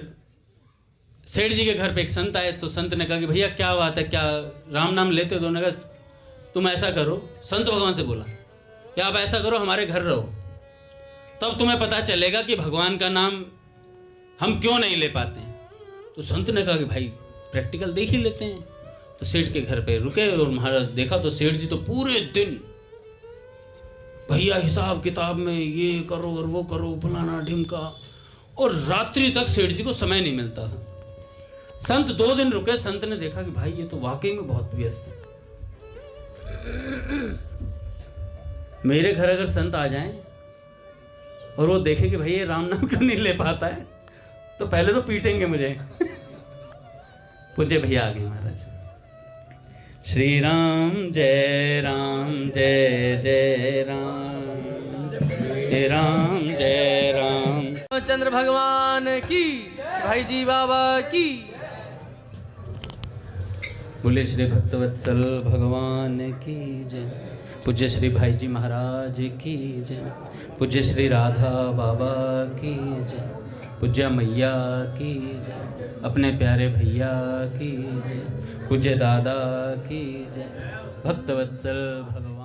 सेठ जी के घर पे एक संत आए, तो संत ने कहा कि भैया क्या बात है, क्या राम नाम लेते हो? दोनों ने कहा तुम ऐसा करो, संत भगवान से बोला कि आप ऐसा करो, हमारे घर रहो, तब तुम्हें पता चलेगा कि भगवान का नाम हम क्यों नहीं ले पाते हैं। तो संत ने कहा कि भाई प्रैक्टिकल देख ही लेते हैं। तो सेठ के घर पे रुके और महाराज देखा तो सेठ जी तो पूरे दिन भैया हिसाब किताब में ये करो और वो करो, फलाना ढिमका, और रात्रि तक सेठ जी को समय नहीं मिलता था। संत 2 दिन रुके, संत ने देखा कि भाई ये तो वाकई में बहुत व्यस्त है। मेरे घर अगर संत आ जाएं और वो देखे कि भाई ये राम नाम क्यों नहीं ले पाता है, तो पहले तो पीटेंगे मुझे। पूज्य भैया आ गए महाराज। श्री राम जय जय राम, जय राम जय राम। चंद्र भगवान की, भाई जी बाबा की। बोले श्री भक्तवत्सल भगवान की जय। पूज्य श्री भाई जी महाराज की जय। पूज्य श्री राधा बाबा की जय। पूज्य मैया की जय। अपने प्यारे भैया की जय। पूज्य दादा की जय। भक्तवत्सल भगवान।